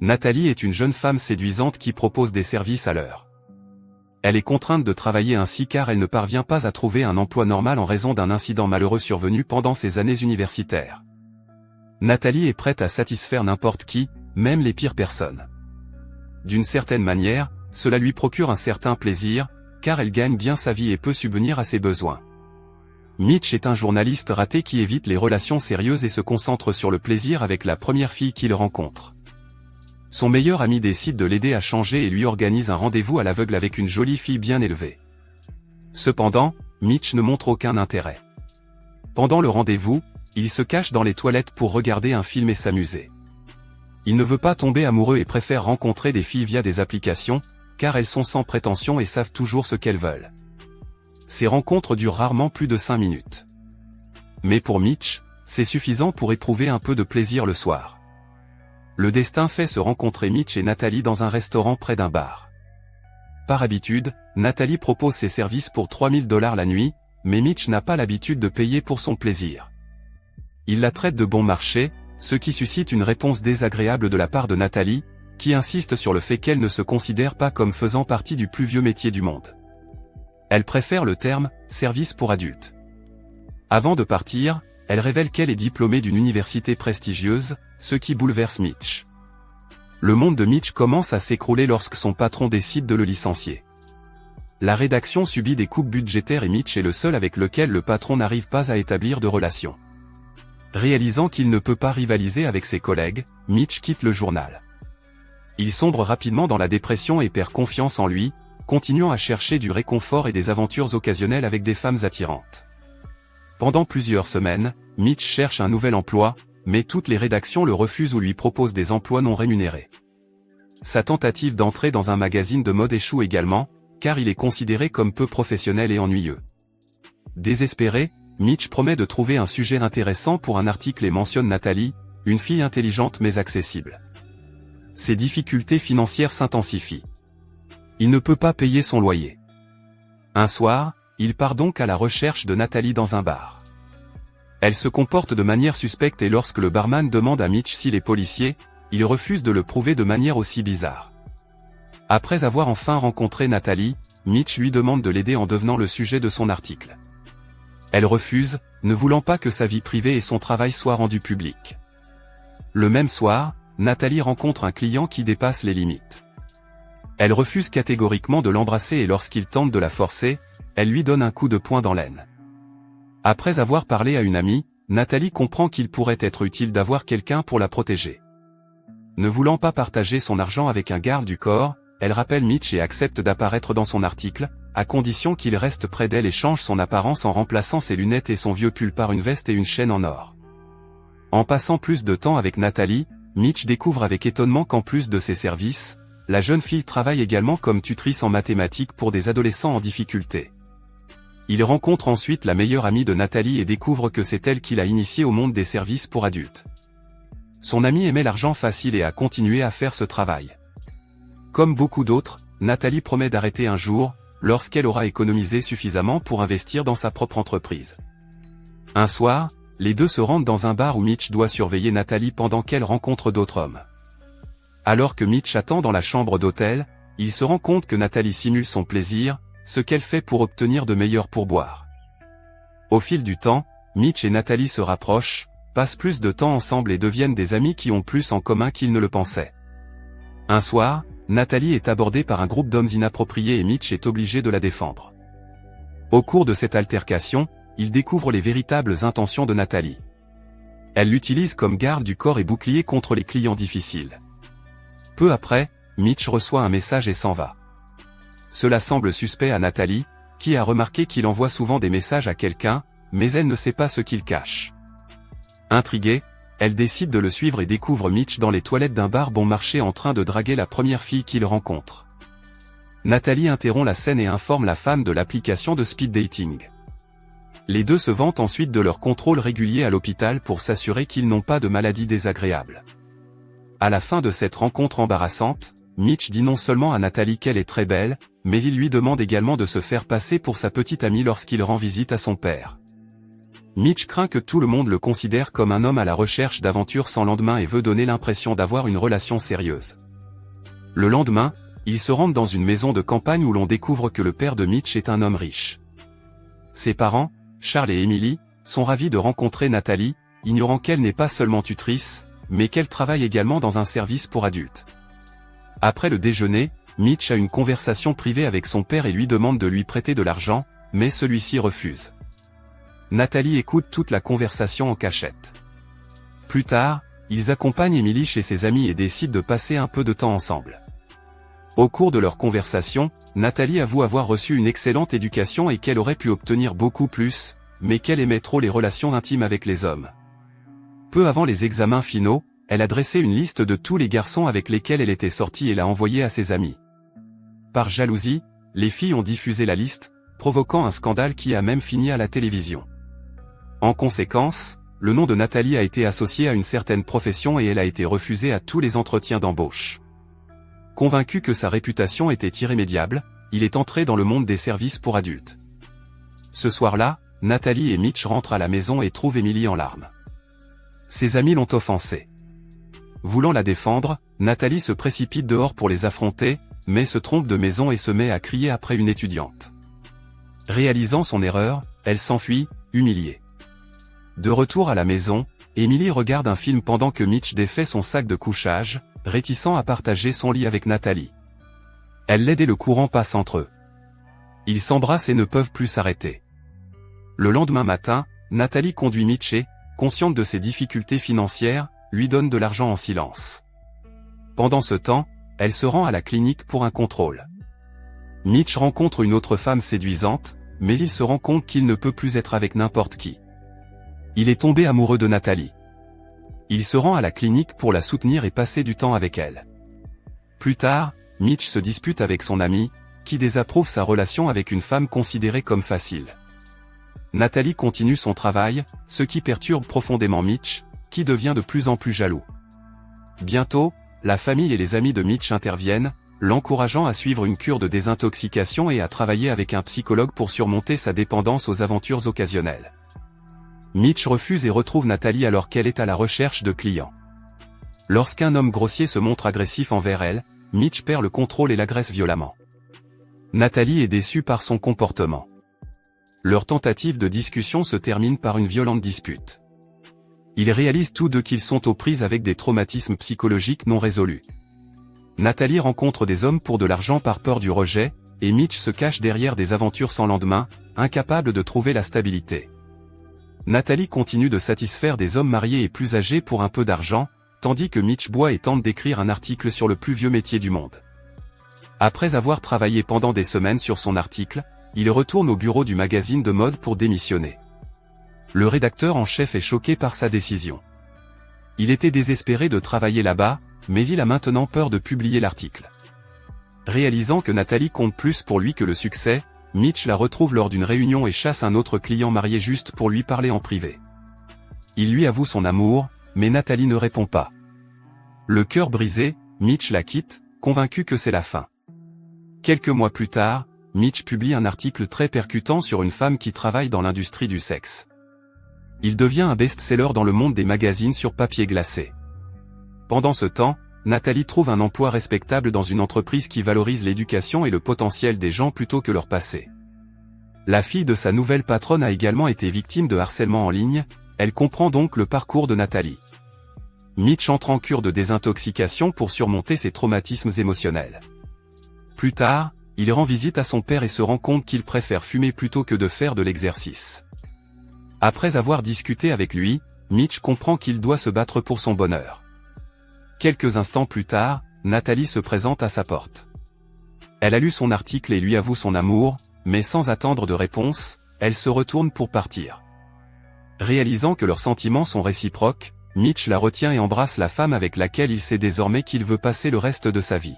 Nathalie est une jeune femme séduisante qui propose des services à l'heure. Elle est contrainte de travailler ainsi car elle ne parvient pas à trouver un emploi normal en raison d'un incident malheureux survenu pendant ses années universitaires. Nathalie est prête à satisfaire n'importe qui, même les pires personnes. D'une certaine manière, cela lui procure un certain plaisir, car elle gagne bien sa vie et peut subvenir à ses besoins. Mitch est un journaliste raté qui évite les relations sérieuses et se concentre sur le plaisir avec la première fille qu'il rencontre. Son meilleur ami décide de l'aider à changer et lui organise un rendez-vous à l'aveugle avec une jolie fille bien élevée. Cependant, Mitch ne montre aucun intérêt. Pendant le rendez-vous, il se cache dans les toilettes pour regarder un film et s'amuser. Il ne veut pas tomber amoureux et préfère rencontrer des filles via des applications, car elles sont sans prétention et savent toujours ce qu'elles veulent. Ces rencontres durent rarement plus de 5 minutes. Mais pour Mitch, c'est suffisant pour éprouver un peu de plaisir le soir. Le destin fait se rencontrer Mitch et Nathalie dans un restaurant près d'un bar. Par habitude, Nathalie propose ses services pour $3000 la nuit, mais Mitch n'a pas l'habitude de payer pour son plaisir. Il la traite de bon marché, ce qui suscite une réponse désagréable de la part de Nathalie, qui insiste sur le fait qu'elle ne se considère pas comme faisant partie du plus vieux métier du monde. Elle préfère le terme « service pour adultes ». Avant de partir, elle révèle qu'elle est diplômée d'une université prestigieuse, ce qui bouleverse Mitch. Le monde de Mitch commence à s'écrouler lorsque son patron décide de le licencier. La rédaction subit des coupes budgétaires et Mitch est le seul avec lequel le patron n'arrive pas à établir de relation. Réalisant qu'il ne peut pas rivaliser avec ses collègues, Mitch quitte le journal. Il sombre rapidement dans la dépression et perd confiance en lui, continuant à chercher du réconfort et des aventures occasionnelles avec des femmes attirantes. Pendant plusieurs semaines, Mitch cherche un nouvel emploi, mais toutes les rédactions le refusent ou lui proposent des emplois non rémunérés. Sa tentative d'entrer dans un magazine de mode échoue également, car il est considéré comme peu professionnel et ennuyeux. Désespéré, Mitch promet de trouver un sujet intéressant pour un article et mentionne Nathalie, une fille intelligente mais accessible. Ses difficultés financières s'intensifient. Il ne peut pas payer son loyer. Un soir, il part donc à la recherche de Nathalie dans un bar. Elle se comporte de manière suspecte et lorsque le barman demande à Mitch s'il est policier, il refuse de le prouver de manière aussi bizarre. Après avoir enfin rencontré Nathalie, Mitch lui demande de l'aider en devenant le sujet de son article. Elle refuse, ne voulant pas que sa vie privée et son travail soient rendus publics. Le même soir, Nathalie rencontre un client qui dépasse les limites. Elle refuse catégoriquement de l'embrasser et lorsqu'il tente de la forcer, elle lui donne un coup de poing dans l'aine. Après avoir parlé à une amie, Nathalie comprend qu'il pourrait être utile d'avoir quelqu'un pour la protéger. Ne voulant pas partager son argent avec un garde du corps, elle rappelle Mitch et accepte d'apparaître dans son article, à condition qu'il reste près d'elle et change son apparence en remplaçant ses lunettes et son vieux pull par une veste et une chaîne en or. En passant plus de temps avec Nathalie, Mitch découvre avec étonnement qu'en plus de ses services, la jeune fille travaille également comme tutrice en mathématiques pour des adolescents en difficulté. Il rencontre ensuite la meilleure amie de Nathalie et découvre que c'est elle qui l'a initiée au monde des services pour adultes. Son amie aimait l'argent facile et a continué à faire ce travail. Comme beaucoup d'autres, Nathalie promet d'arrêter un jour, lorsqu'elle aura économisé suffisamment pour investir dans sa propre entreprise. Un soir, les deux se rendent dans un bar où Mitch doit surveiller Nathalie pendant qu'elle rencontre d'autres hommes. Alors que Mitch attend dans la chambre d'hôtel, il se rend compte que Nathalie simule son plaisir, ce qu'elle fait pour obtenir de meilleurs pourboires. Au fil du temps, Mitch et Nathalie se rapprochent, passent plus de temps ensemble et deviennent des amis qui ont plus en commun qu'ils ne le pensaient. Un soir, Nathalie est abordée par un groupe d'hommes inappropriés et Mitch est obligé de la défendre. Au cours de cette altercation, il découvre les véritables intentions de Nathalie. Elle l'utilise comme garde du corps et bouclier contre les clients difficiles. Peu après, Mitch reçoit un message et s'en va. Cela semble suspect à Nathalie, qui a remarqué qu'il envoie souvent des messages à quelqu'un, mais elle ne sait pas ce qu'il cache. Intriguée, elle décide de le suivre et découvre Mitch dans les toilettes d'un bar bon marché en train de draguer la première fille qu'il rencontre. Nathalie interrompt la scène et informe la femme de l'application de speed dating. Les deux se vantent ensuite de leur contrôle régulier à l'hôpital pour s'assurer qu'ils n'ont pas de maladie désagréable. À la fin de cette rencontre embarrassante, Mitch dit non seulement à Nathalie qu'elle est très belle, mais il lui demande également de se faire passer pour sa petite amie lorsqu'il rend visite à son père. Mitch craint que tout le monde le considère comme un homme à la recherche d'aventures sans lendemain et veut donner l'impression d'avoir une relation sérieuse. Le lendemain, ils se rendent dans une maison de campagne où l'on découvre que le père de Mitch est un homme riche. Ses parents, Charles et Emily, sont ravis de rencontrer Nathalie, ignorant qu'elle n'est pas seulement tutrice, mais qu'elle travaille également dans un service pour adultes. Après le déjeuner, Mitch a une conversation privée avec son père et lui demande de lui prêter de l'argent, mais celui-ci refuse. Nathalie écoute toute la conversation en cachette. Plus tard, ils accompagnent Emily chez ses amis et décident de passer un peu de temps ensemble. Au cours de leur conversation, Nathalie avoue avoir reçu une excellente éducation et qu'elle aurait pu obtenir beaucoup plus, mais qu'elle aimait trop les relations intimes avec les hommes. Peu avant les examens finaux, elle a dressé une liste de tous les garçons avec lesquels elle était sortie et l'a envoyée à ses amis. Par jalousie, les filles ont diffusé la liste, provoquant un scandale qui a même fini à la télévision. En conséquence, le nom de Nathalie a été associé à une certaine profession et elle a été refusée à tous les entretiens d'embauche. Convaincu que sa réputation était irrémédiable, il est entré dans le monde des services pour adultes. Ce soir-là, Nathalie et Mitch rentrent à la maison et trouvent Emily en larmes. Ses amis l'ont offensée. Voulant la défendre, Nathalie se précipite dehors pour les affronter, mais se trompe de maison et se met à crier après une étudiante. Réalisant son erreur, elle s'enfuit, humiliée. De retour à la maison, Emily regarde un film pendant que Mitch défait son sac de couchage, réticent à partager son lit avec Nathalie. Elle l'aide et le courant passe entre eux. Ils s'embrassent et ne peuvent plus s'arrêter. Le lendemain matin, Nathalie conduit Mitch et, consciente de ses difficultés financières, lui donne de l'argent en silence. Pendant ce temps, elle se rend à la clinique pour un contrôle. Mitch rencontre une autre femme séduisante, mais il se rend compte qu'il ne peut plus être avec n'importe qui. Il est tombé amoureux de Nathalie. Il se rend à la clinique pour la soutenir et passer du temps avec elle. Plus tard, Mitch se dispute avec son ami, qui désapprouve sa relation avec une femme considérée comme facile. Nathalie continue son travail, ce qui perturbe profondément Mitch, qui devient de plus en plus jaloux. Bientôt, la famille et les amis de Mitch interviennent, l'encourageant à suivre une cure de désintoxication et à travailler avec un psychologue pour surmonter sa dépendance aux aventures occasionnelles. Mitch refuse et retrouve Nathalie alors qu'elle est à la recherche de clients. Lorsqu'un homme grossier se montre agressif envers elle, Mitch perd le contrôle et l'agresse violemment. Nathalie est déçue par son comportement. Leur tentative de discussion se termine par une violente dispute. Ils réalisent tous deux qu'ils sont aux prises avec des traumatismes psychologiques non résolus. Nathalie rencontre des hommes pour de l'argent par peur du rejet, et Mitch se cache derrière des aventures sans lendemain, incapable de trouver la stabilité. Nathalie continue de satisfaire des hommes mariés et plus âgés pour un peu d'argent, tandis que Mitch boit et tente d'écrire un article sur le plus vieux métier du monde. Après avoir travaillé pendant des semaines sur son article, il retourne au bureau du magazine de mode pour démissionner. Le rédacteur en chef est choqué par sa décision. Il était désespéré de travailler là-bas, mais il a maintenant peur de publier l'article. Réalisant que Nathalie compte plus pour lui que le succès, Mitch la retrouve lors d'une réunion et chasse un autre client marié juste pour lui parler en privé. Il lui avoue son amour, mais Nathalie ne répond pas. Le cœur brisé, Mitch la quitte, convaincu que c'est la fin. Quelques mois plus tard, Mitch publie un article très percutant sur une femme qui travaille dans l'industrie du sexe. Il devient un best-seller dans le monde des magazines sur papier glacé. Pendant ce temps, Nathalie trouve un emploi respectable dans une entreprise qui valorise l'éducation et le potentiel des gens plutôt que leur passé. La fille de sa nouvelle patronne a également été victime de harcèlement en ligne, elle comprend donc le parcours de Nathalie. Mitch entre en cure de désintoxication pour surmonter ses traumatismes émotionnels. Plus tard, il rend visite à son père et se rend compte qu'il préfère fumer plutôt que de faire de l'exercice. Après avoir discuté avec lui, Mitch comprend qu'il doit se battre pour son bonheur. Quelques instants plus tard, Nathalie se présente à sa porte. Elle a lu son article et lui avoue son amour, mais sans attendre de réponse, elle se retourne pour partir. Réalisant que leurs sentiments sont réciproques, Mitch la retient et embrasse la femme avec laquelle il sait désormais qu'il veut passer le reste de sa vie.